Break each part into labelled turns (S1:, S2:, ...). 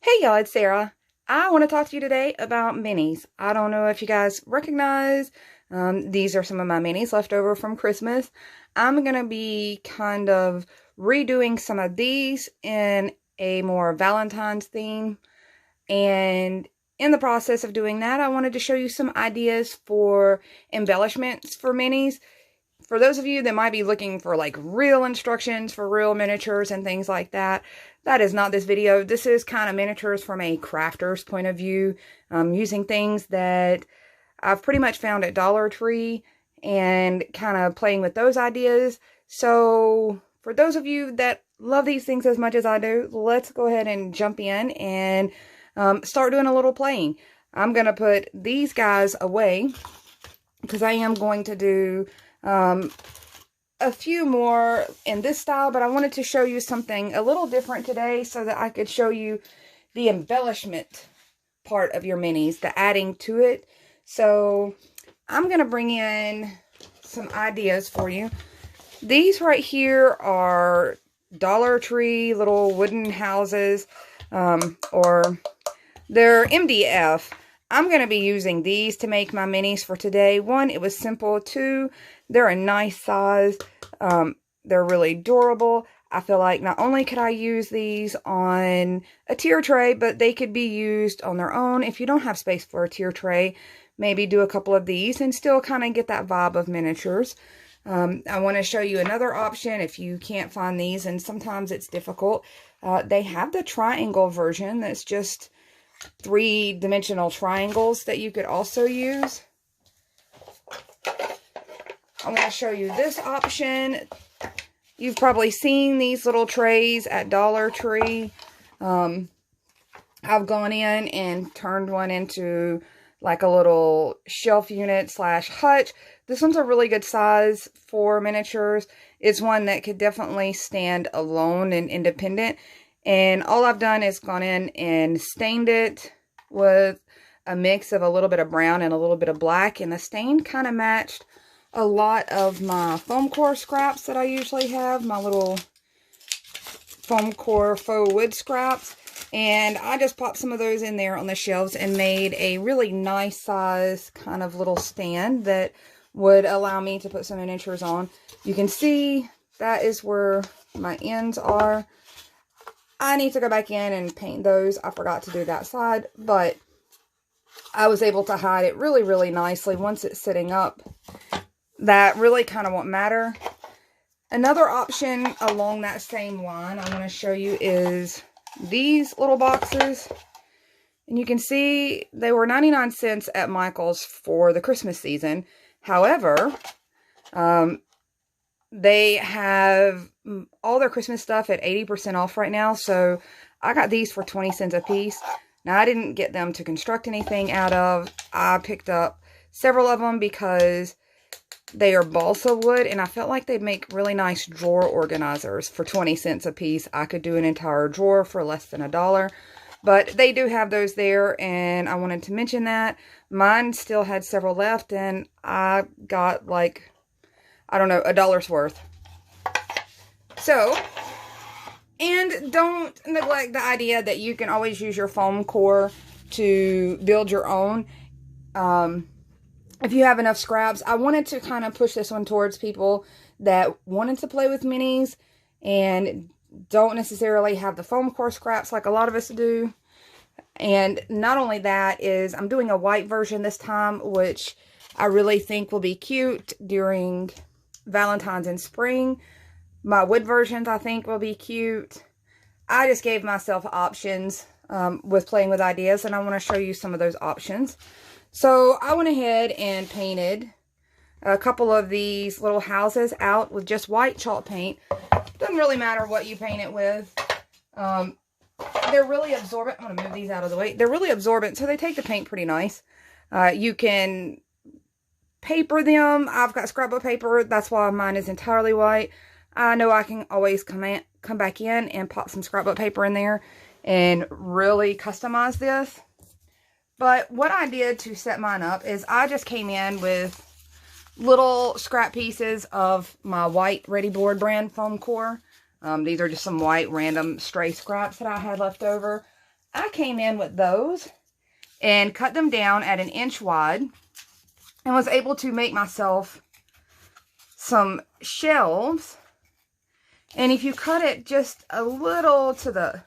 S1: Hey y'all, it's Sarah. I want to talk to you today about minis. I don't know if you guys recognize, these are some of my minis left over from Christmas. I'm going to be kind of redoing some of these in a more Valentine's theme. And in the process of doing that, I wanted to show you some ideas for embellishments for minis. For those of you that might be looking for like real instructions for real miniatures and things like that, that is not this video. This is kind of miniatures from a crafter's point of view, using things that I've pretty much found at Dollar Tree and kind of playing with those ideas. So for those of you that love these things as much as I do, let's go ahead and jump in and start doing a little playing. I'm going to put these guys away because I am going to do a few more in this style, but I wanted to show you something a little different today so that I could show you the embellishment part of your minis, the adding to it. So I'm going to bring in some ideas for you. These right here are Dollar Tree little wooden houses, or they're MDF. I'm going to be using these to make my minis for today. One, it was simple. Two, they're a nice size. They're really durable. I feel like not only could I use these on a tier tray, but they could be used on their own. If you don't have space for a tier tray, maybe do a couple of these and still kind of get that vibe of miniatures. I want to show you another option if you can't find these, and sometimes it's difficult. They have the triangle version that's just three-dimensional triangles that you could also use. I'm going to show you this option. You've probably seen these little trays at Dollar Tree. I've gone in and turned one into like a little shelf unit slash hutch. This one's a really good size for miniatures. It's one that could definitely stand alone and independent. And all I've done is gone in and stained it with a mix of a little bit of brown and a little bit of black. And the stain kind of matched a lot of my foam core scraps that I usually have. My little foam core faux wood scraps. And I just popped some of those in there on the shelves and made a really nice size kind of little stand that would allow me to put some miniatures on. You can see that is where my ends are. I need to go back in and paint those. I forgot to do that side, but I was able to hide it really, really nicely once it's sitting up. That really kind of won't matter. Another option along that same line I want to show you is these little boxes. And you can see they were 99 cents at Michael's for the Christmas season. However, they have all their Christmas stuff at 80% off right now. So I got these for 20 cents a piece. Now, I didn't get them to construct anything out of. I picked up several of them because they are balsa wood, and I felt like they'd make really nice drawer organizers for 20 cents a piece. I could do an entire drawer for less than $1. But they do have those there, and I wanted to mention that. Mine still had several left, and I got like, I don't know, $1's worth. So, and don't neglect the idea that you can always use your foam core to build your own. If you have enough scraps. I wanted to kind of push this one towards people that wanted to play with minis and don't necessarily have the foam core scraps like a lot of us do. And not only that is I'm doing a white version this time, which I really think will be cute during Valentine's and spring. My wood versions I think will be cute. I just gave myself options with playing with ideas, and I want to show you some of those options. So I went ahead and painted a couple of these little houses out with just white chalk paint. Doesn't really matter what you paint it with. They're really absorbent. I'm going to move these out of the way. They're really absorbent, so they take the paint pretty nice. You can paper them. I've got scrapbook paper. That's why mine is entirely white. I know I can always come back in and pop some scrapbook paper in there and really customize this. But what I did to set mine up is I just came in with little scrap pieces of my white Readi-board brand foam core. These are just some white random stray scraps that I had left over. I came in with those and cut them down at 1 inch wide and was able to make myself some shelves. And if you cut it just a little to the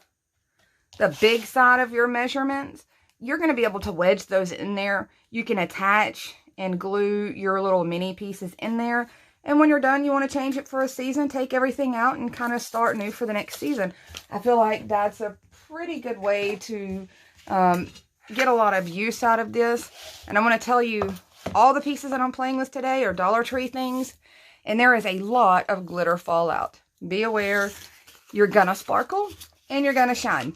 S1: big side of your measurements, you're going to be able to wedge those in there. You can attach and glue your little mini pieces in there. And when you're done, you want to change it for a season, take everything out and kind of start new for the next season. I feel like that's a pretty good way to get a lot of use out of this. And I want to tell you, all the pieces that I'm playing with today are Dollar Tree things. And there is a lot of glitter fallout. Be aware, you're going to sparkle and you're going to shine.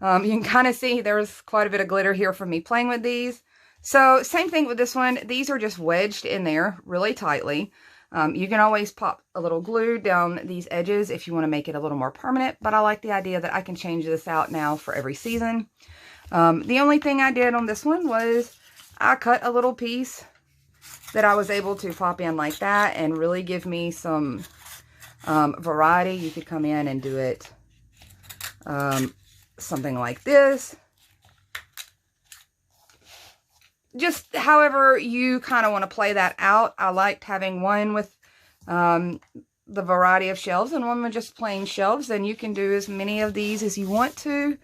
S1: You can kind of see there's quite a bit of glitter here from me playing with these. So same thing with this one. These are just wedged in there really tightly. You can always pop a little glue down these edges if you want to make it a little more permanent. But I like the idea that I can change this out now for every season. The only thing I did on this one was I cut a little piece that I was able to pop in like that and really give me some variety. You could come in and do it something like this. Just however you kind of want to play that out. I liked having one with the variety of shelves and one with just plain shelves. And you can do as many of these as you want to.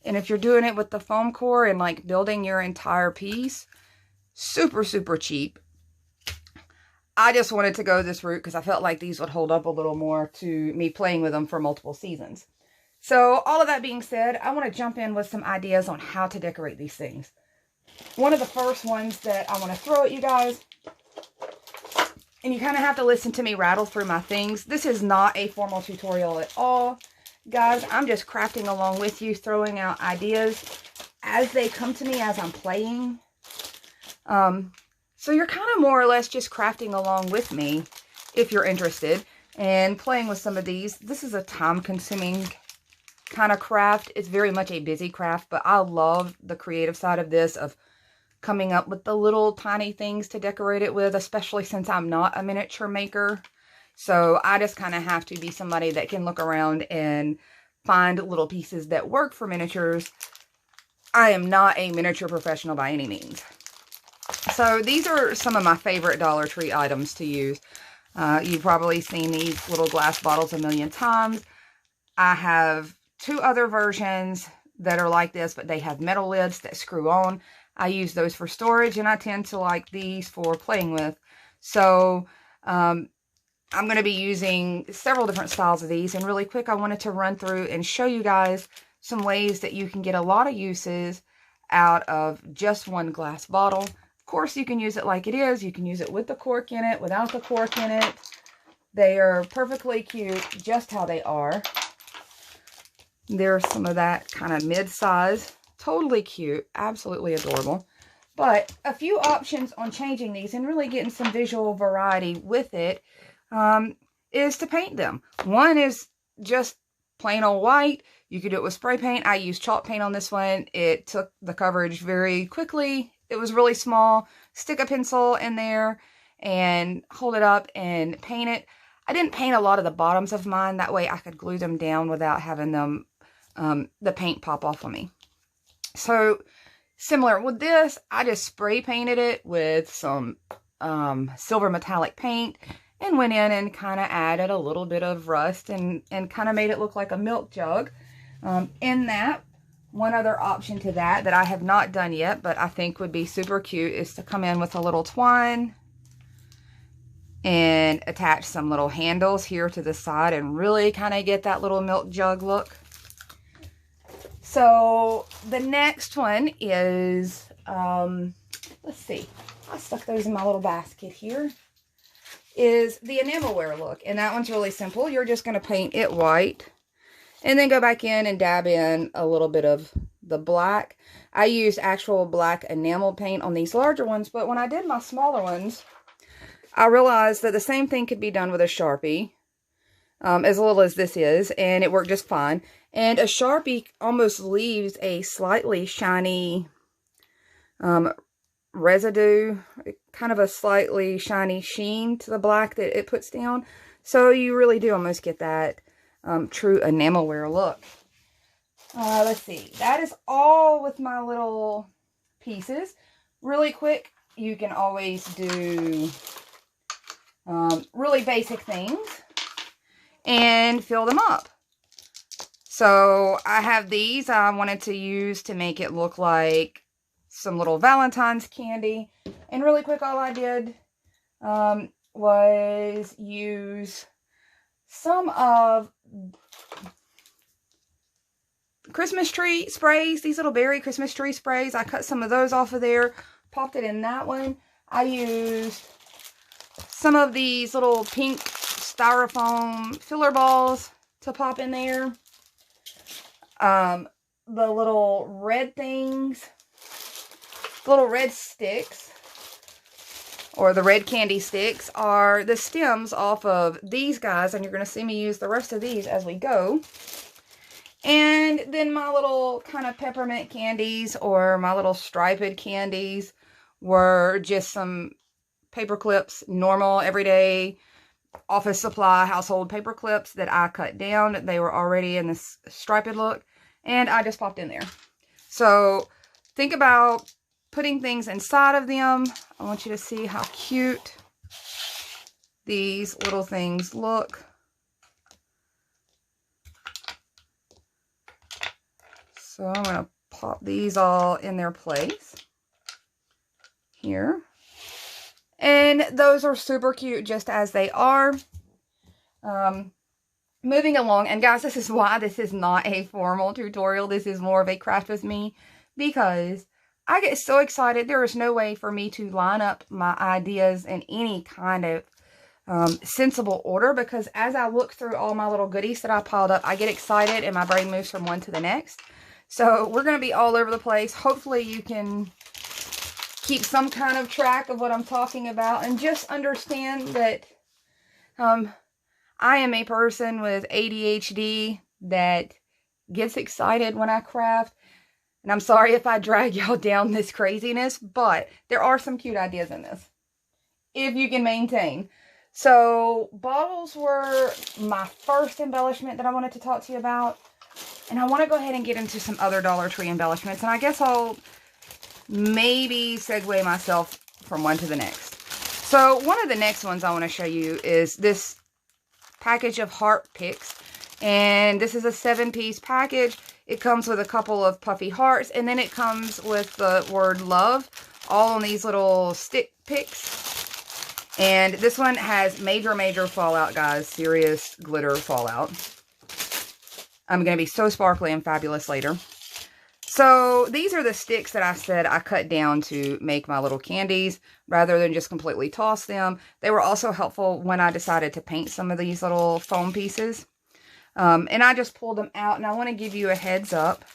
S1: And if you're doing it with the foam core and like building your entire piece, super, super cheap. I just wanted to go this route because I felt like these would hold up a little more to me playing with them for multiple seasons. So all of that being said, I want to jump in with some ideas on how to decorate these things. One of the first ones that I want to throw at you guys, and you kind of have to listen to me rattle through my things. This is not a formal tutorial at all. Guys, I'm just crafting along with you, throwing out ideas as they come to me as I'm playing. So you're kind of more or less just crafting along with me if you're interested and playing with some of these. This is a time-consuming kind of craft. It's very much a busy craft, but I love the creative side of this, of coming up with the little tiny things to decorate it with, especially since I'm not a miniature maker. So I just kind of have to be somebody that can look around and find little pieces that work for miniatures. I am not a miniature professional by any means. So these are some of my favorite Dollar Tree items to use. You've probably seen these little glass bottles a million times. I have 2 other versions that are like this, but they have metal lids that screw on. I use those for storage, and I tend to like these for playing with. So I'm going to be using several different styles of these. And really quick, I wanted to run through and show you guys some ways that you can get a lot of uses out of just one glass bottle. Of course, you can use it like it is. You can use it with the cork in it, without the cork in it. They are perfectly cute just how they are. There's some of that kind of mid-size. Totally cute. Absolutely adorable. But a few options on changing these and really getting some visual variety with it is to paint them. One is just plain old white. You could do it with spray paint. I used chalk paint on this one. It took the coverage very quickly. It was really small. Stick a pencil in there and hold it up and paint it. I didn't paint a lot of the bottoms of mine. That way I could glue them down without having them, the paint pop off on me. So similar with this, I just spray painted it with some silver metallic paint and went in and kind of added a little bit of rust and kind of made it look like a milk jug. In that, one other option to that I have not done yet, but I think would be super cute, is to come in with a little twine and attach some little handles here to the side and really kind of get that little milk jug look. So the next one is, let's see, I stuck those in my little basket here, is the enamelware look. And that one's really simple. You're just going to paint it white and then go back in and dab in a little bit of the black. I used actual black enamel paint on these larger ones, but when I did my smaller ones, I realized that the same thing could be done with a Sharpie, as little as this is, and it worked just fine. And a Sharpie almost leaves a slightly shiny residue, kind of a slightly shiny sheen to the black that it puts down. So you really do almost get that true enamelware look. Let's see. That is all with my little pieces. Really quick, you can always do really basic things and fill them up. So I have these I wanted to use to make it look like some little Valentine's candy. And really quick, all I did was use some of Christmas tree sprays, these little berry Christmas tree sprays. I cut some of those off of there, popped it in that one. I used some of these little pink styrofoam filler balls to pop in there. The little red things, the little red sticks, or the red candy sticks, are the stems off of these guys, and you're going to see me use the rest of these as we go. And then my little kind of peppermint candies, or my little striped candies, were just some paper clips, normal, everyday office supply household paper clips that I cut down. They were already in this striped look, and I just popped in there. So think about putting things inside of them. I want you to see how cute these little things look. So I'm going to pop these all in their place here. And those are super cute just as they are. Moving along, and guys, this is why this is not a formal tutorial. This is more of a craft with me, because I get so excited. There is no way for me to line up my ideas in any kind of sensible order, because as I look through all my little goodies that I piled up, I get excited and my brain moves from one to the next. So we're going to be all over the place. Hopefully you can keep some kind of track of what I'm talking about, and just understand that I am a person with ADHD that gets excited when I craft. And I'm sorry if I drag y'all down this craziness, but there are some cute ideas in this, if you can maintain. So bottles were my first embellishment that I wanted to talk to you about. And I want to go ahead and get into some other Dollar Tree embellishments. And I guess I'll maybe segue myself from one to the next. So one of the next ones I want to show you is this package of heart picks. And this is a 7-piece package. It comes with a couple of puffy hearts, and then it comes with the word love, all on these little stick picks. And this one has major fallout, guys. Serious glitter fallout. I'm going to be so sparkly and fabulous later. So these are the sticks that I said I cut down to make my little candies rather than just completely toss them. They were also helpful when I decided to paint some of these little foam pieces. And I just pulled them out, and I want to give you a heads up.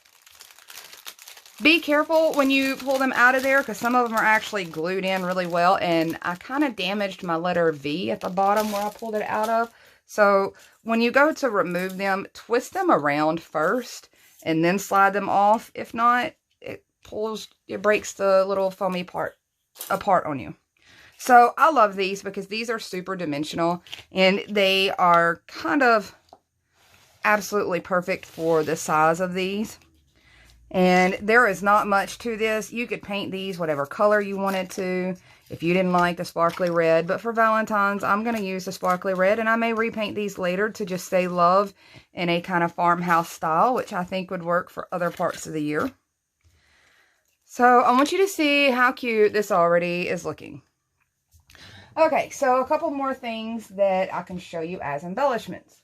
S1: Be careful when you pull them out of there, because some of them are actually glued in really well, and I kind of damaged my letter V at the bottom where I pulled it out of. So when you go to remove them, twist them around first and then slide them off. If not, it breaks the little foamy part apart on you. So I love these because these are super dimensional, and they are kind of absolutely perfect for the size of these. And there is not much to this. You could paint these whatever color you wanted to if you didn't like the sparkly red. But for Valentine's, I'm going to use the sparkly red. And I may repaint these later to just say love in a kind of farmhouse style, which I think would work for other parts of the year. So I want you to see how cute this already is looking. Okay, so a couple more things that I can show you as embellishments.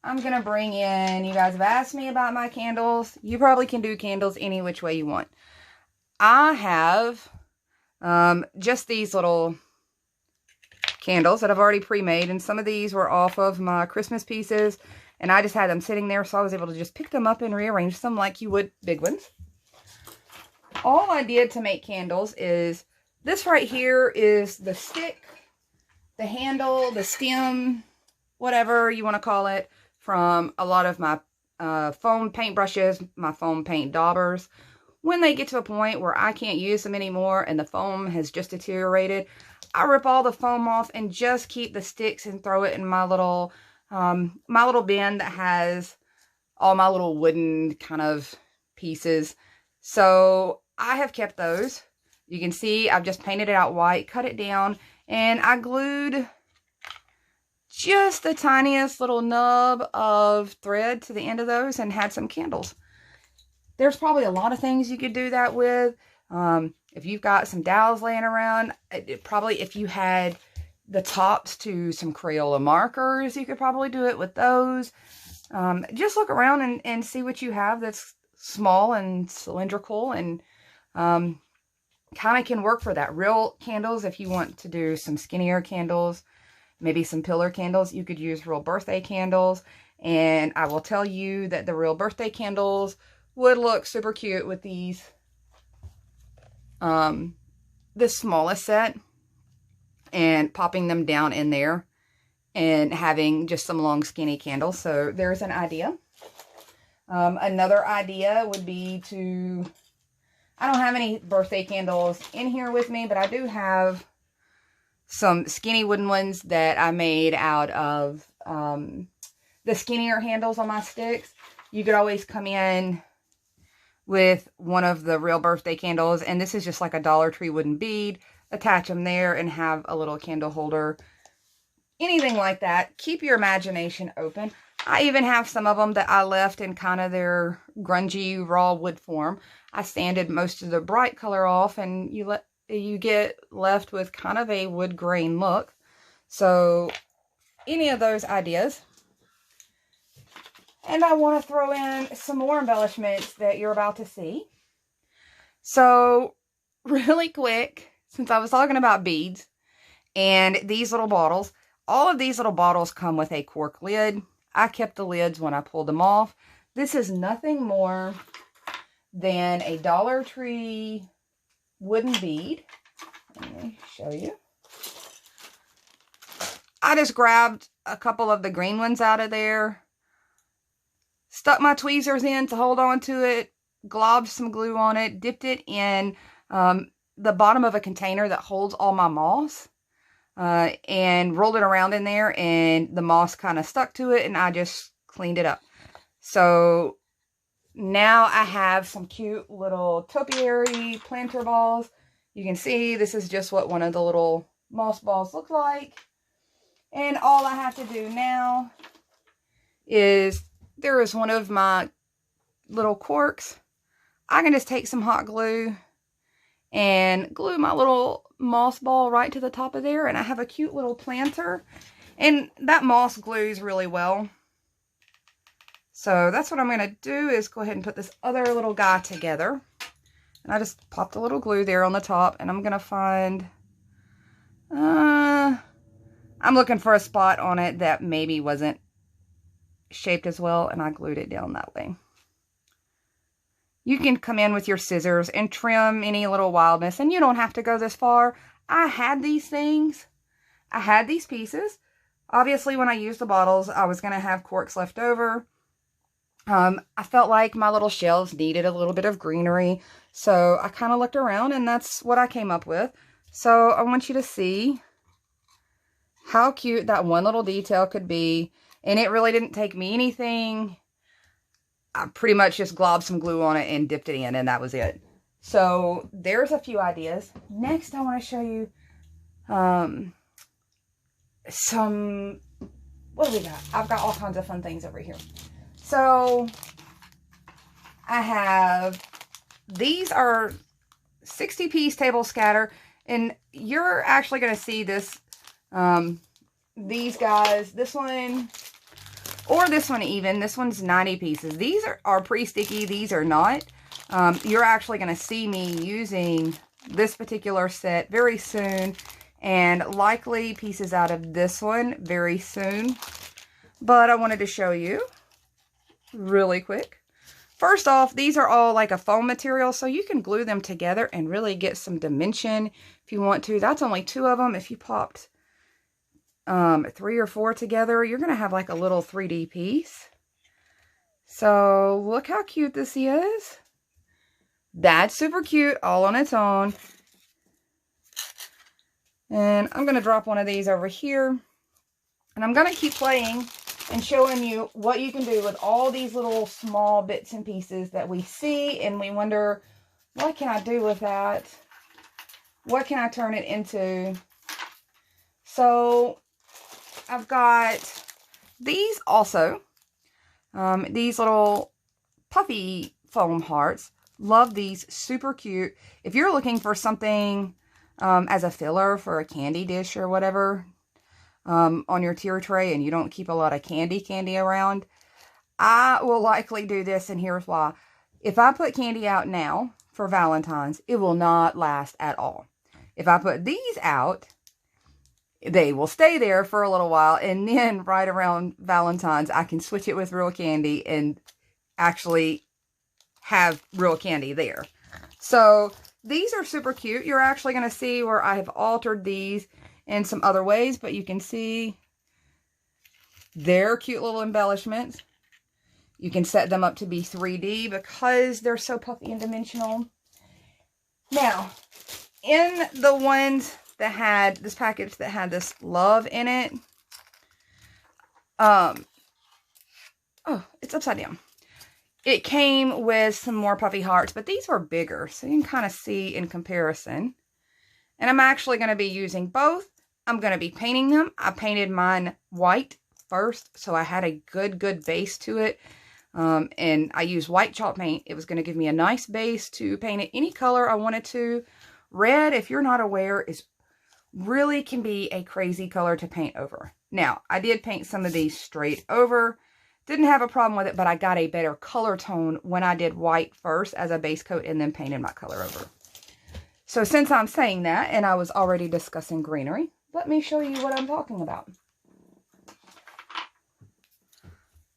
S1: I'm going to bring in, you guys have asked me about my candles. You probably can do candles any which way you want. I have just these little candles that I've already pre-made. And some of these were off of my Christmas pieces. And I just had them sitting there, so I was able to just pick them up and rearrange them like you would big ones. All I did to make candles is, this right here is the stick, the handle, the stem, whatever you want to call it, from a lot of my foam paint brushes, my foam paint daubers. When they get to a point where I can't use them anymore and the foam has just deteriorated, I rip all the foam off and just keep the sticks and throw it in my little bin that has all my little wooden kind of pieces. So I have kept those. You can see I've just painted it out white, cut it down, and I glued just the tiniest little nub of thread to the end of those and had some candles. There's probably a lot of things you could do that with. If you've got some dowels laying around, probably if you had the tops to some Crayola markers, you could probably do it with those. Just look around and see what you have that's small and cylindrical and kind of can work for that. Real candles, if you want to do some skinnier candles, maybe some pillar candles, you could use real birthday candles. And I will tell you that the real birthday candles would look super cute with these, the smallest set, and popping them down in there and having just some long skinny candles. So there's an idea. Another idea would be to, I don't have any birthday candles in here with me, but I do have some skinny wooden ones that I made out of the skinnier handles on my sticks. You could always come in with one of the real birthday candles, and this is just like a Dollar Tree wooden bead. Attach them there and have a little candle holder. Anything like that. Keep your imagination open. I even have some of them that I left in kind of their grungy raw wood form. I sanded most of the bright color off, and you get left with kind of a wood grain look. So any of those ideas. And I want to throw in some more embellishments that you're about to see. So really quick, since I was talking about beads and these little bottles, all of these little bottles come with a cork lid. I kept the lids when I pulled them off. This is nothing more than a Dollar Tree wooden bead. Let me show you. I just grabbed a couple of the green ones out of there, stuck my tweezers in to hold on to it, globbed some glue on it, dipped it in the bottom of a container that holds all my moss, and rolled it around in there, and the moss kind of stuck to it, and I just cleaned it up. So now I have some cute little topiary planter balls. You can see this is just what one of the little moss balls look like. And all I have to do now is, there is one of my little corks. I can just take some hot glue and glue my little moss ball right to the top of there, and I have a cute little planter. And that moss glues really well. So that's what I'm going to do, is go ahead and put this other little guy together. And I just popped a little glue there on the top, and I'm going to find, I'm looking for a spot on it that maybe wasn't shaped as well, and I glued it down that way. You can come in with your scissors and trim any little wildness, and you don't have to go this far. I had these things. I had these pieces. Obviously, when I used the bottles, I was going to have corks left over. I felt like my little shelves needed a little bit of greenery, so I kind of looked around, and that's what I came up with. So I want you to see how cute that one little detail could be. And it really didn't take me anything. I pretty much just globbed some glue on it and dipped it in, and that was it. So there's a few ideas. Next, I want to show you some, what do we got? I've got all kinds of fun things over here. So I have, these are 60-piece table scatter, and you're actually going to see this, these guys, this one, or this one even. This one's 90 pieces. These are pretty sticky. These are not. You're actually going to see me using this particular set very soon, and likely pieces out of this one very soon. But I wanted to show you really quick. First off, these are all like a foam material, so you can glue them together and really get some dimension if you want to. That's only 2 of them. If you popped 3 or 4 together, you're going to have like a little 3D piece. So look how cute this is. That's super cute all on its own. And I'm going to drop one of these over here. And I'm going to keep playing and showing you what you can do with all these little small bits and pieces that we see, and we wonder, what can I do with that? What can I turn it into? So I've got these also. These little puffy foam hearts. Love these. Super cute. If you're looking for something as a filler for a candy dish or whatever on your tier tray, and you don't keep a lot of candy around, I will likely do this, and here's why. If I put candy out now for Valentine's, it will not last at all. If I put these out, they will stay there for a little while, and then right around Valentine's, I can switch it with real candy and actually have real candy there. So these are super cute. You're actually going to see where I have altered these in some other ways, but you can see they're cute little embellishments. You can set them up to be 3D because they're so puffy and dimensional. Now, in the ones that had this package that had this love in it, oh, it's upside down. It came with some more puffy hearts, but these were bigger, so you can kind of see in comparison. And I'm actually going to be using both. I'm going to be painting them. I painted mine white first, so I had a good base to it. And I used white chalk paint. It was going to give me a nice base to paint it any color I wanted to. Red, if you're not aware, is really can be a crazy color to paint over. Now, I did paint some of these straight over. Didn't have a problem with it, but I got a better color tone when I did white first as a base coat and then painted my color over. So since I'm saying that, and I was already discussing greenery, let me show you what I'm talking about.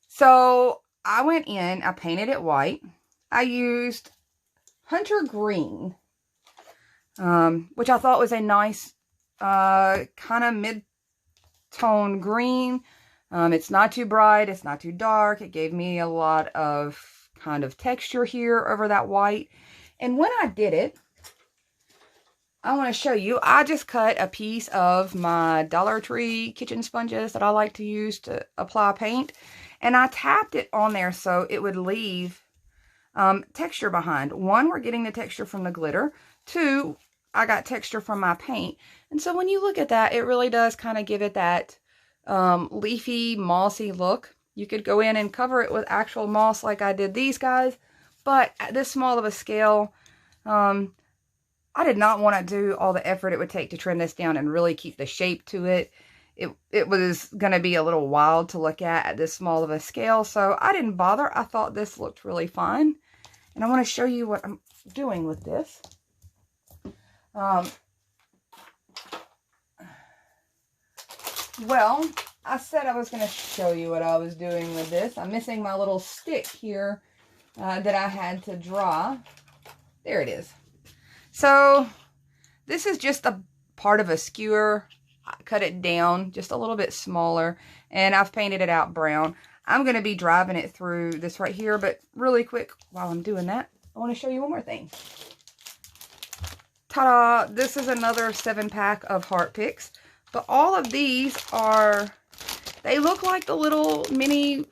S1: So I went in, I painted it white. I used Hunter Green, which I thought was a nice kind of mid-tone green. It's not too bright, it's not too dark. It gave me a lot of kind of texture here over that white. And when I did it, I want to show you, I just cut a piece of my Dollar Tree kitchen sponges that I like to use to apply paint. And I tapped it on there so it would leave texture behind. One, we're getting the texture from the glitter. Two, I got texture from my paint. And so when you look at that, it really does kind of give it that leafy, mossy look. You could go in and cover it with actual moss like I did these guys. But at this small of a scale, I did not want to do all the effort it would take to trim this down and really keep the shape to it. It was going to be a little wild to look at this small of a scale, so I didn't bother. I thought this looked really fine, and I want to show you what I'm doing with this. Well, I said I was going to show you what I was doing with this. I'm missing my little stick here that I had to draw. There it is. So this is just a part of a skewer. I cut it down just a little bit smaller, and I've painted it out brown. I'm going to be driving it through this right here, but really quick while I'm doing that, I want to show you one more thing. Ta-da! This is another 7-pack of heart picks, but all of these are, they look like the little mini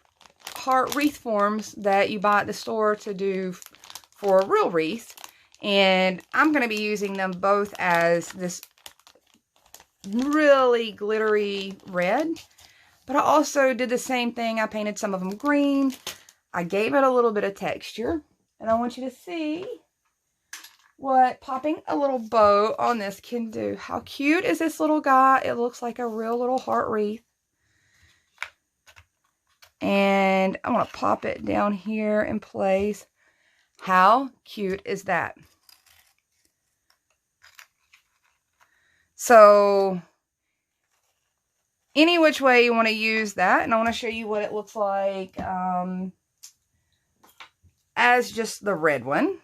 S1: heart wreath forms that you buy at the store to do for a real wreath. And I'm going to be using them both as this really glittery red. But I also did the same thing. I painted some of them green. I gave it a little bit of texture. And I want you to see what popping a little bow on this can do. How cute is this little guy? It looks like a real little heart wreath. And I'm going to pop it down here in place. How cute is that? So, any which way you want to use that, and I want to show you what it looks like as just the red one,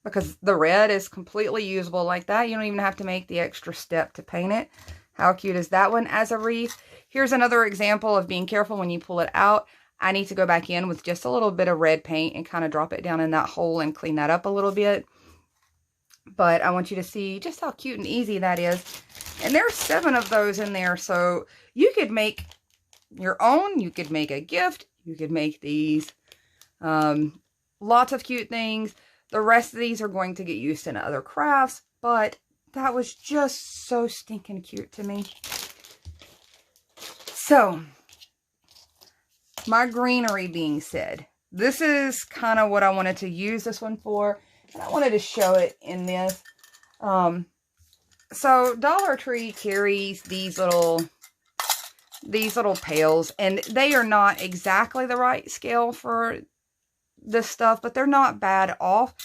S1: because the red is completely usable like that. You don't even have to make the extra step to paint it. How cute is that one as a wreath? Here's another example of being careful when you pull it out. I need to go back in with just a little bit of red paint and kind of drop it down in that hole and clean that up a little bit. But I want you to see just how cute and easy that is. And there's 7 of those in there, so you could make your own. You could make a gift. You could make these. Lots of cute things. The rest of these are going to get used in other crafts, but that was just so stinking cute to me. So, my greenery being said, this is kind of what I wanted to use this one for, and I wanted to show it in this. So Dollar Tree carries these little pails, and they are not exactly the right scale for this stuff, but they're not bad off.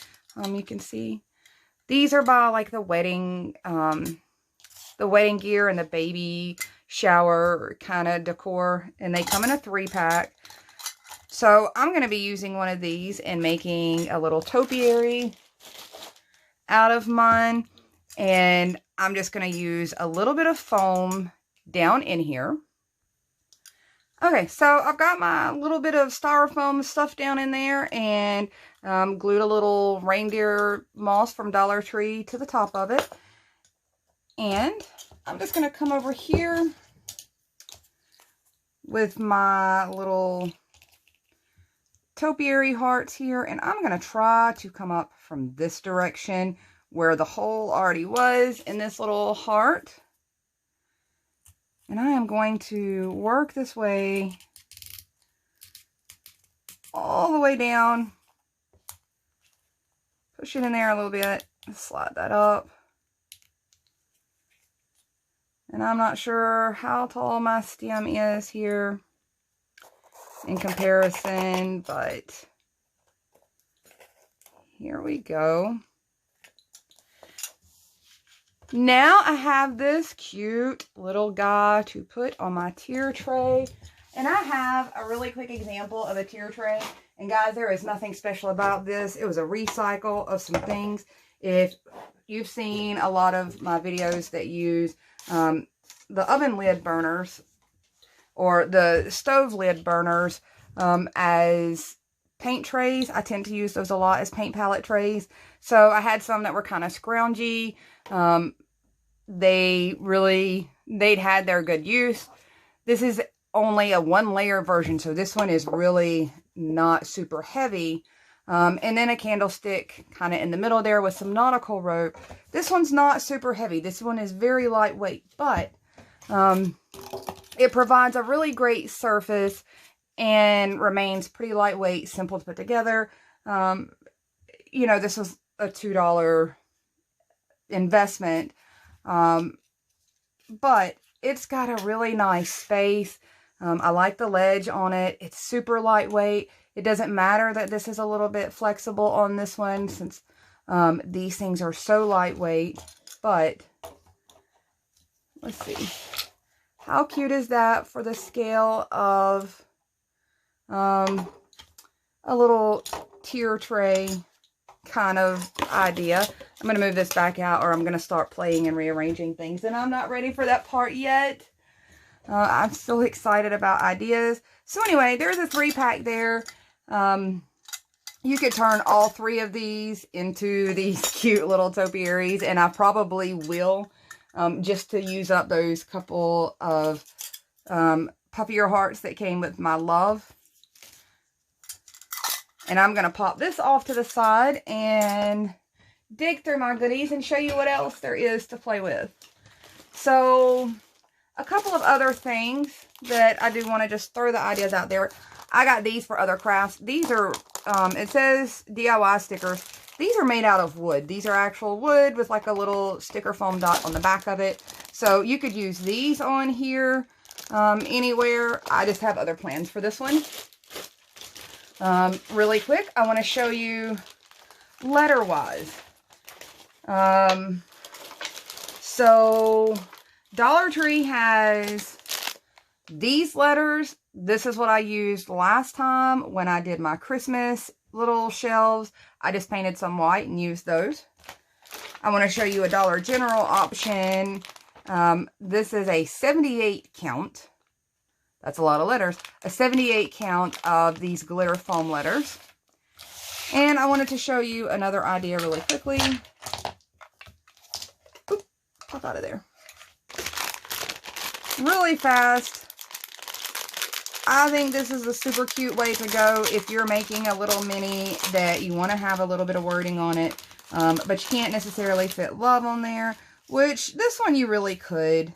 S1: You can see these are by like the wedding gear and the baby shower kind of decor, and they come in a 3-pack. So I'm going to be using one of these and making a little topiary out of mine, and I'm just going to use a little bit of foam down in here. Okay, so I've got my little bit of styrofoam stuff down in there, and glued a little reindeer moss from Dollar Tree to the top of it. And I'm just going to come over here with my little topiary hearts here, and I'm going to try to come up from this direction where the hole already was in this little heart. And I am going to work this way all the way down. Push it in there a little bit. Slide that up. And I'm not sure how tall my stem is here in comparison, but here we go. Now I have this cute little guy to put on my tier tray. And I have a really quick example of a tier tray. And guys, there is nothing special about this. It was a recycle of some things. If you've seen a lot of my videos that use the oven lid burners or the stove lid burners as paint trays, I tend to use those a lot as paint palette trays. So I had some that were kind of scroungy. They'd had their good use. This is only a 1-layer version, so this one is really not super heavy. And then a candlestick kind of in the middle there with some nautical rope. This one's not super heavy. This one is very lightweight, but it provides a really great surface and remains pretty lightweight, simple to put together. You know, this was a $2 investment, but it's got a really nice space. I like the ledge on it. It's super lightweight. It doesn't matter that this is a little bit flexible on this one, since these things are so lightweight. But let's see, how cute is that for the scale of a little tier tray kind of idea. I'm going to move this back out, or I'm going to start playing and rearranging things, and I'm not ready for that part yet. I'm still excited about ideas. So anyway, there's a 3-pack there. You could turn all 3 of these into these cute little topiaries, and I probably will, just to use up those couple of puppy ear hearts that came with my love. And I'm going to pop this off to the side and dig through my goodies and show you what else there is to play with. So, a couple of other things that I do want to just throw the ideas out there. I got these for other crafts. These are, it says DIY stickers. These are made out of wood. These are actual wood with like a little sticker foam dot on the back of it. So you could use these on here anywhere. I just have other plans for this one. Really quick, I want to show you letter-wise. So Dollar Tree has these letters. This is what I used last time when I did my Christmas little shelves. I just painted some white and used those. I want to show you a Dollar General option. This is a 78 count. That's a lot of letters. A 78 count of these glitter foam letters. And I wanted to show you another idea really quickly. Oop, pop out of there. Really fast. I think this is a super cute way to go if you're making a little mini that you want to have a little bit of wording on it, but you can't necessarily fit love on there, which this one you really could,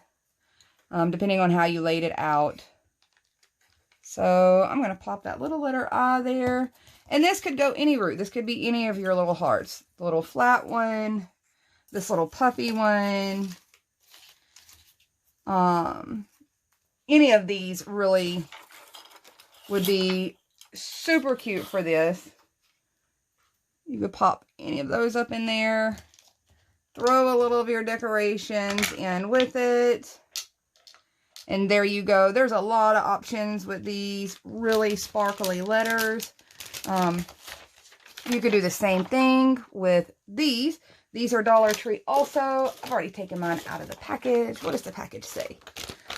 S1: depending on how you laid it out. So I'm going to pop that little letter I there. And this could go any route. This could be any of your little hearts. The little flat one, this little puffy one. Any of these really would be super cute for this. You could pop any of those up in there. Throw a little of your decorations in with it. And there you go. There's a lot of options with these really sparkly letters. You could do the same thing with these. These are Dollar Tree also. I've already taken mine out of the package. What does the package say?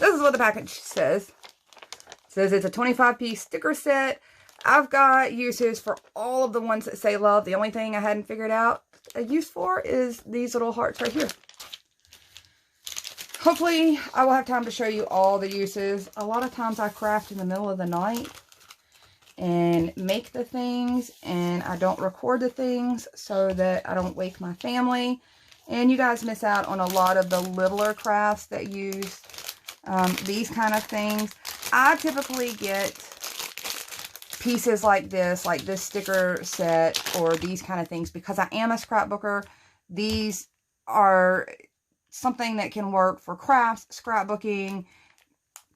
S1: This is what the package says. It says it's a 25-piece sticker set. I've got uses for all of the ones that say love. The only thing I hadn't figured out a use for is these little hearts right here. Hopefully, I will have time to show you all the uses. A lot of times I craft in the middle of the night and make the things, and I don't record the things so that I don't wake my family. And you guys miss out on a lot of the littler crafts that use these kind of things. I typically get pieces like this sticker set or these kind of things because I am a scrapbooker. These are something that can work for crafts, scrapbooking,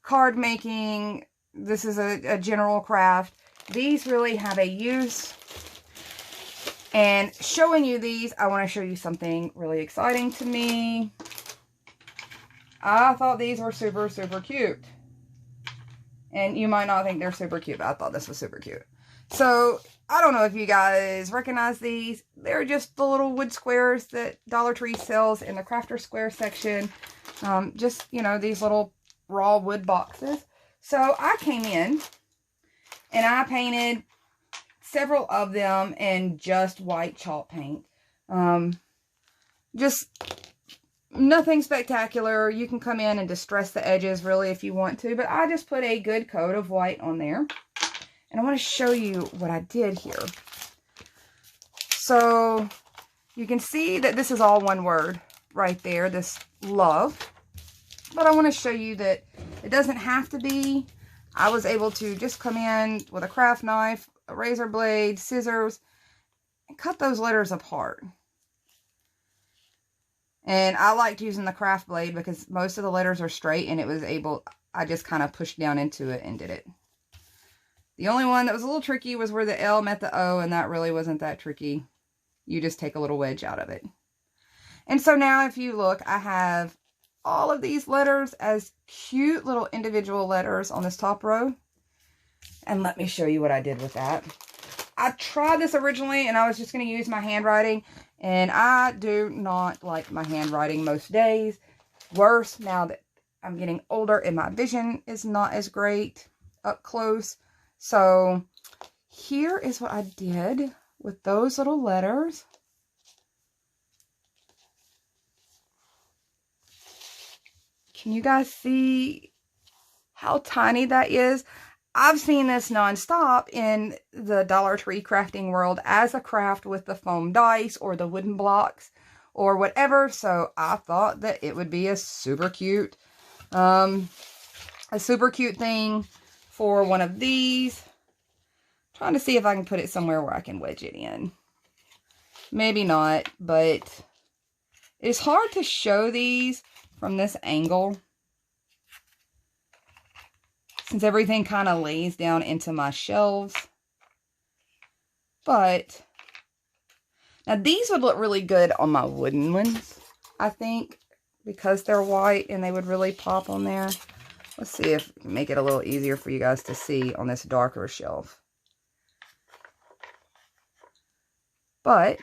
S1: card making. This is a general craft. These really have a use. And showing you these, I want to show you something really exciting to me. I thought these were super, super cute. And you might not think they're super cute, but I thought this was super cute. So, I don't know if you guys recognize these. They're just the little wood squares that Dollar Tree sells in the Crafter Square section. Just, you know, these little raw wood boxes. So, I came in and I painted several of them in just white chalk paint. Just nothing spectacular. You can come in and distress the edges really if you want to, but I just put a good coat of white on there. And I want to show you what I did here. So you can see that this is all one word right there, this love. But I want to show you that it doesn't have to be. I was able to just come in with a craft knife, a razor blade, scissors, and cut those letters apart. And I liked using the craft blade because most of the letters are straight, and I just kind of pushed down into it and did it. The only one that was a little tricky was where the L met the O, and that really wasn't that tricky. You just take a little wedge out of it. And so now if you look, I have all of these letters as cute little individual letters on this top row. And let me show you what I did with that. I tried this originally and I was just going to use my handwriting. And I do not like my handwriting most days. Worse, now that I'm getting older and my vision is not as great up close. So here is what I did with those little letters. Can you guys see how tiny that is? I've seen this nonstop in the Dollar Tree crafting world as a craft with the foam dice or the wooden blocks or whatever. So I thought that it would be a super cute thing for one of these. Trying to see if I can put it somewhere where I can wedge it in. Maybe not, but it's hard to show these from this angle, since everything kind of lays down into my shelves. But now these would look really good on my wooden ones, I think, because they're white and they would really pop on there. Let's see if we can make it a little easier for you guys to see on this darker shelf. But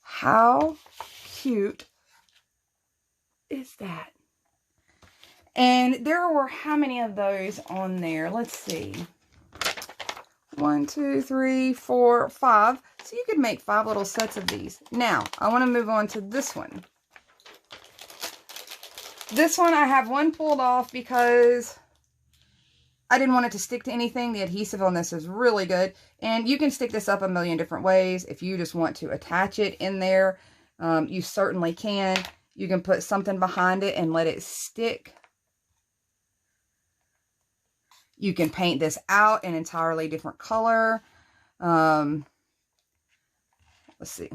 S1: how cute is that? And there were how many of those on there? Let's see. 1, 2, 3, 4, 5. So you could make 5 little sets of these. Now, I want to move on to this one. This one, I have one pulled off because I didn't want it to stick to anything. The adhesive on this is really good. And you can stick this up a million different ways. If you just want to attach it in there, you certainly can. You can put something behind it and let it stick. You can paint this out an entirely different color. Let's see.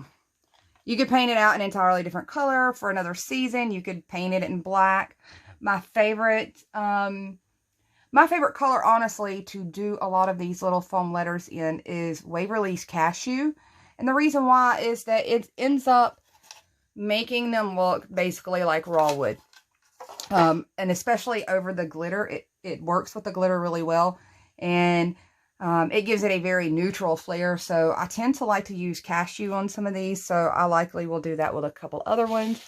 S1: You could paint it out an entirely different color for another season. You could paint it in black. My favorite color, honestly, to do a lot of these little foam letters in is Waverly's Cashew. And the reason why is that it ends up making them look basically like raw wood. And especially over the glitter, it works with the glitter really well. And it gives it a very neutral flair. So I tend to like to use cashew on some of these. So I likely will do that with a couple other ones.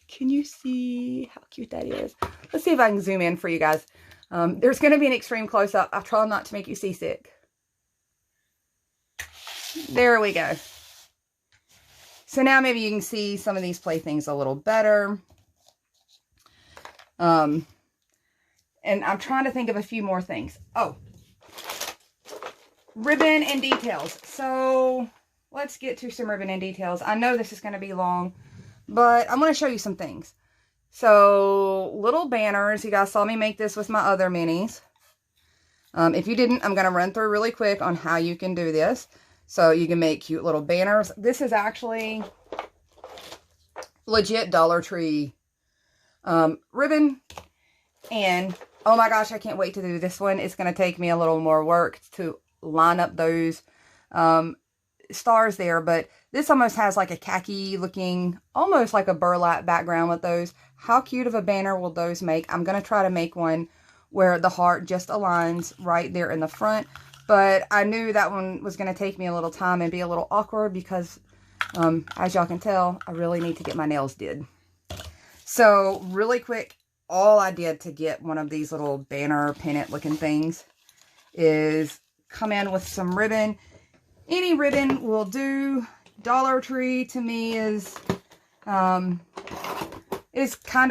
S1: Can you see how cute that is? Let's see if I can zoom in for you guys. There's going to be an extreme close-up. I'll try not to make you seasick. There we go. So now maybe you can see some of these playthings a little better. And I'm trying to think of a few more things. Oh, ribbon and details. So let's get to some ribbon and details. I know this is going to be long, but I'm going to show you some things. So little banners. You guys saw me make this with my other minis. If you didn't, I'm going to run through really quick on how you can do this. So you can make cute little banners. This is actually legit Dollar Tree ribbon. And oh my gosh, I can't wait to do this one. It's going to take me a little more work to line up those stars there. But this almost has like a khaki looking, almost like a burlap background with those. How cute of a banner will those make? I'm going to try to make one where the heart just aligns right there in the front. But I knew that one was going to take me a little time and be a little awkward because, as y'all can tell, I really need to get my nails did. So really quick, all I did to get one of these little banner pennant looking things is come in with some ribbon. Any ribbon will do. Dollar Tree to me is kind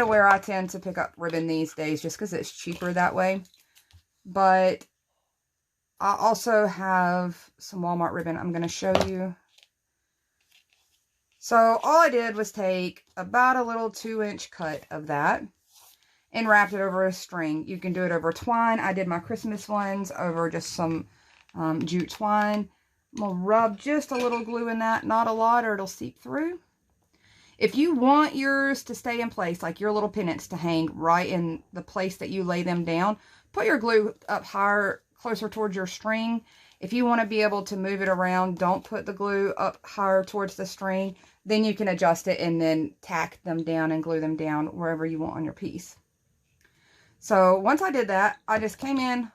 S1: of where I tend to pick up ribbon these days just because it's cheaper that way. But I also have some Walmart ribbon I'm going to show you. So all I did was take about a little 2-inch cut of that and wrapped it over a string. You can do it over twine. I did my Christmas ones over just some jute twine. I'm going to rub just a little glue in that, not a lot, or it'll seep through. If you want yours to stay in place, like your little pennants to hang right in the place that you lay them down, put your glue up higher, closer towards your string. If you want to be able to move it around, don't put the glue up higher towards the string. Then you can adjust it and then tack them down and glue them down wherever you want on your piece. So once I did that, I just came in,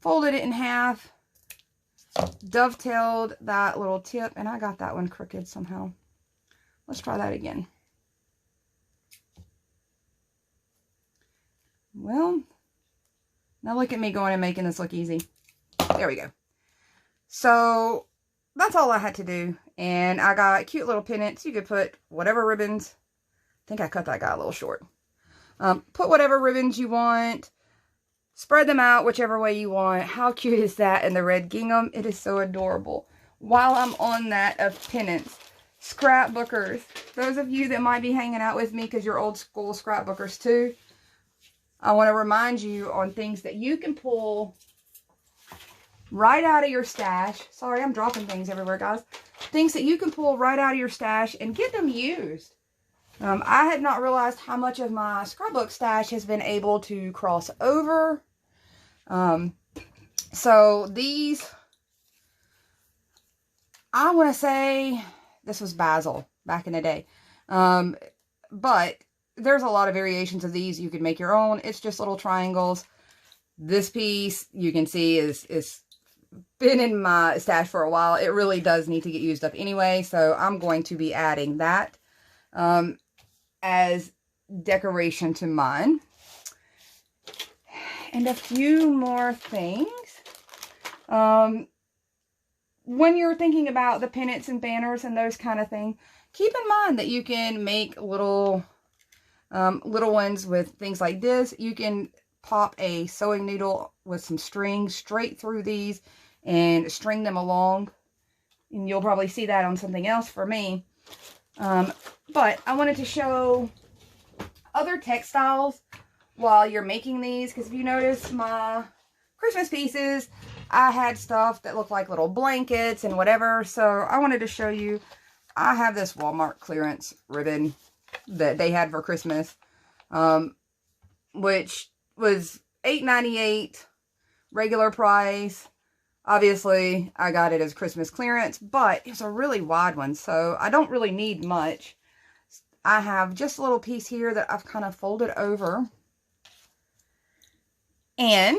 S1: folded it in half, dovetailed that little tip, and I got that one crooked somehow. Let's try that again. Well, now look at me going and making this look easy. There we go. So that's all I had to do. And I got cute little pennants. You could put whatever ribbons. I think I cut that guy a little short. Put whatever ribbons you want. Spread them out whichever way you want. How cute is that in the red gingham? It is so adorable. While I'm on that of pennants, scrapbookers. Those of you that might be hanging out with me because you're old school scrapbookers too, I want to remind you on things that you can pull right out of your stash. Sorry, I'm dropping things everywhere, guys. Things that you can pull right out of your stash and get them used. I had not realized how much of my scrapbook stash has been able to cross over. So these, I want to say this was basil back in the day. But there's a lot of variations of these. You could make your own. It's just little triangles. This piece you can see is been in my stash for a while. It really does need to get used up anyway. So I'm going to be adding that as decoration to mine. And a few more things. When you're thinking about the pennants and banners and those kind of things, keep in mind that you can make little ones with things like this. You can pop a sewing needle with some string straight through these and string them along. And you'll probably see that on something else for me. But I wanted to show other textiles while you're making these, because if you notice my Christmas pieces, I had stuff that looked like little blankets and whatever. So I wanted to show you, I have this Walmart clearance ribbon that they had for Christmas, which was $8.98 regular price. Obviously, I got it as Christmas clearance, but it's a really wide one, so I don't really need much. I have just a little piece here that I've kind of folded over. And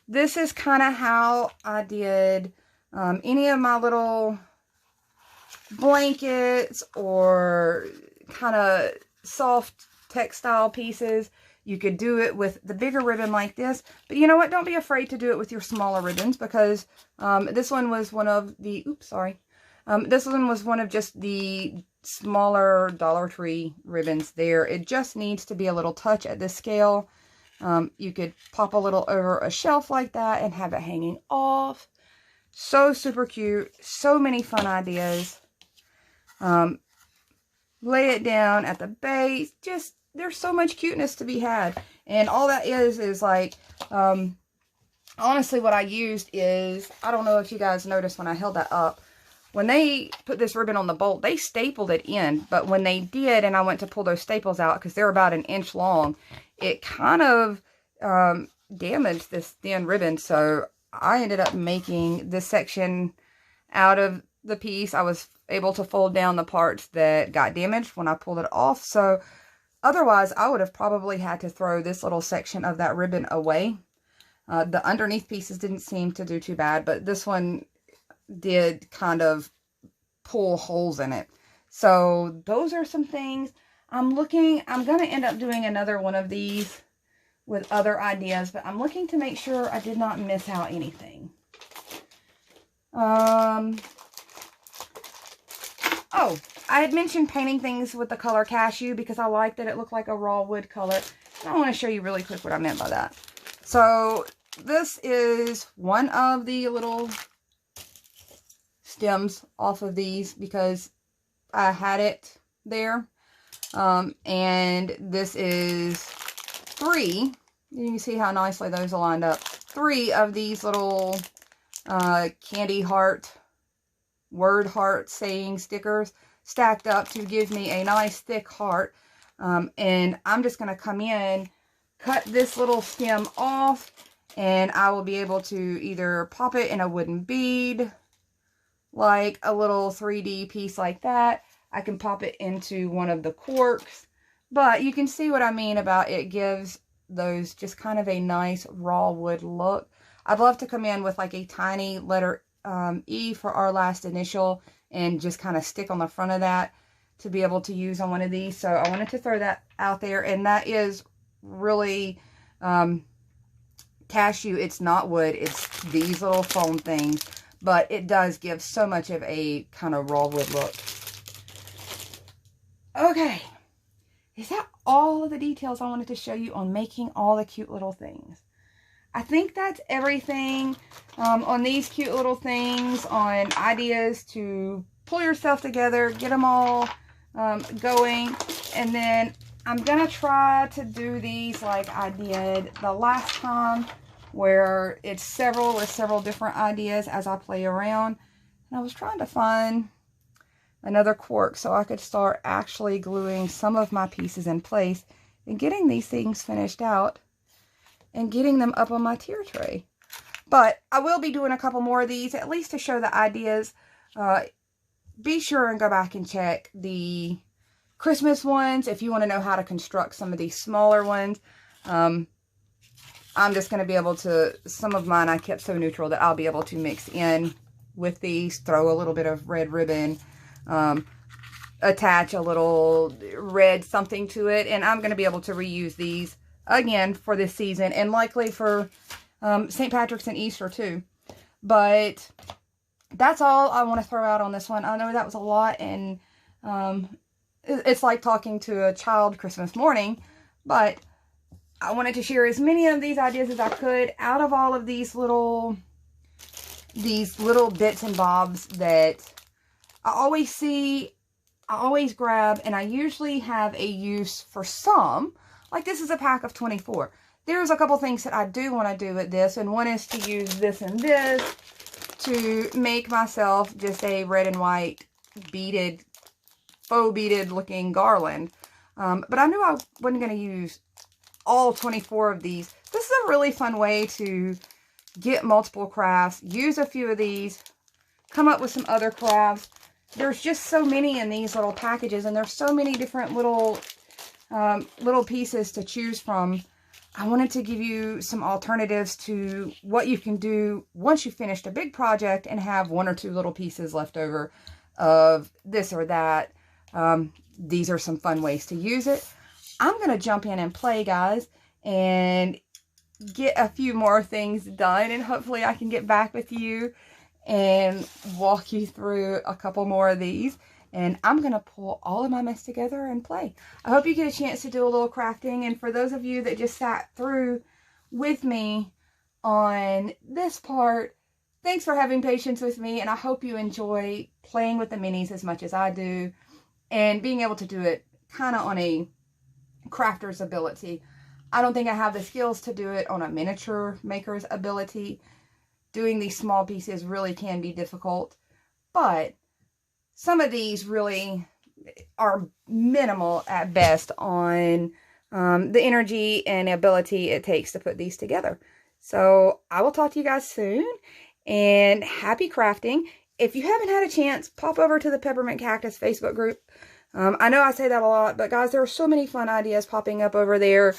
S1: this is kind of how I did any of my little blankets or kind of soft textile pieces. You could do it with the bigger ribbon like this, but you know what? Don't be afraid to do it with your smaller ribbons, because this one was one of the, this one was one of just the smaller Dollar Tree ribbons there. It just needs to be a little touch at this scale. You could pop a little over a shelf like that and have it hanging off. So super cute. So many fun ideas. Lay it down at the base. Just, there's so much cuteness to be had. And all that is like, honestly what I used is, I don't know if you guys noticed when I held that up, when they put this ribbon on the bolt, they stapled it in. But when they did, and I went to pull those staples out, because they're about 1 inch long, it kind of damaged this thin ribbon. So I ended up making this section out of the piece. I was able to fold down the parts that got damaged when I pulled it off. So otherwise, I would have probably had to throw this little section of that ribbon away. The underneath pieces didn't seem to do too bad, but this one did kind of pull holes in it. So those are some things. I'm going to end up doing another one of these with other ideas, but I'm looking to make sure I did not miss out anything. Oh, I had mentioned painting things with the color Cashew because I liked that it looked like a raw wood color. And I want to show you really quick what I meant by that. So this is one of the little stems off of these because I had it there. And this is 3. You can see how nicely those are lined up. 3 of these little candy heart, word heart saying stickers stacked up to give me a nice thick heart. And I'm just going to come in, cut this little stem off, and I will be able to either pop it in a wooden bead, like a little 3D piece like that. I can pop it into one of the corks, but you can see what I mean about it gives those just kind of a nice raw wood look. I'd love to come in with like a tiny letter E for our last initial and just kind of stick on the front of that to be able to use on one of these. So I wanted to throw that out there, and that is really Cashew. It's not wood, it's these little foam things, but it does give so much of a kind of raw wood look. Okay, is that all of the details I wanted to show you on making all the cute little things? I think that's everything on these cute little things, on ideas to pull yourself together, get them all going. And then I'm going to try to do these like I did the last time, where it's several different ideas as I play around. And I was trying to find another cork so I could start actually gluing some of my pieces in place and getting these things finished out and getting them up on my tier tray. But I will be doing a couple more of these, at least to show the ideas. Be sure and go back and check the Christmas ones if you want to know how to construct some of these smaller ones. I'm just going to be able to, some of mine I kept so neutral that I'll be able to mix in with these, throw a little bit of red ribbon, attach a little red something to it, and I'm going to be able to reuse these again for this season, and likely for St. Patrick's and Easter too. But that's all I want to throw out on this one. I know that was a lot, and it's like talking to a child Christmas morning, but I wanted to share as many of these ideas as I could out of all of these little bits and bobs that I always see, I always grab, and I usually have a use for some. Like this is a pack of 24. There's a couple things that I do want to do with this, and one is to use this and this to make myself just a red and white beaded, faux beaded looking garland. But I knew I wasn't going to use all 24 of these. This is a really fun way to get multiple crafts, use a few of these, come up with some other crafts. There's just so many in these little packages, and there's so many different little pieces to choose from. I wanted to give you some alternatives to what you can do once you've finished a big project and have one or two little pieces left over of this or that. These are some fun ways to use it. I'm going to jump in and play, guys, and get a few more things done, and hopefully I can get back with you and walk you through a couple more of these. And I'm going to pull all of my mess together and play. I hope you get a chance to do a little crafting. And for those of you that just sat through with me on this part, thanks for having patience with me. And I hope you enjoy playing with the minis as much as I do, and being able to do it kind of on a crafter's ability. I don't think I have the skills to do it on a miniature maker's ability. Doing these small pieces really can be difficult, but some of these really are minimal at best on the energy and ability it takes to put these together. So I will talk to you guys soon, and happy crafting. If you haven't had a chance, pop over to the Peppermint Cactus Facebook group. I know I say that a lot, but guys, there are so many fun ideas popping up over there,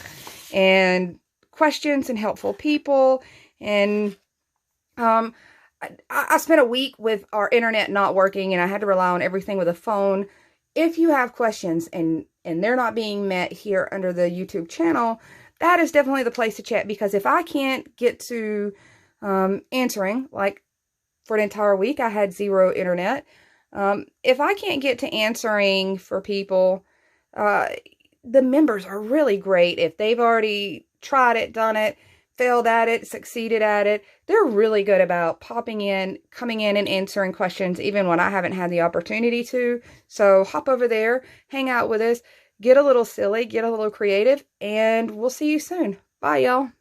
S1: and questions and helpful people. And I spent a week with our internet not working, and I had to rely on everything with a phone. If you have questions and they're not being met here under the YouTube channel, that is definitely the place to chat, because if I can't get to answering, like for an entire week, I had zero internet. If I can't get to answering for people, the members are really great. If they've already tried it, done it, failed at it, succeeded at it, they're really good about popping in, coming in and answering questions even when I haven't had the opportunity to. So hop over there, hang out with us, get a little silly, get a little creative, and we'll see you soon. Bye, y'all.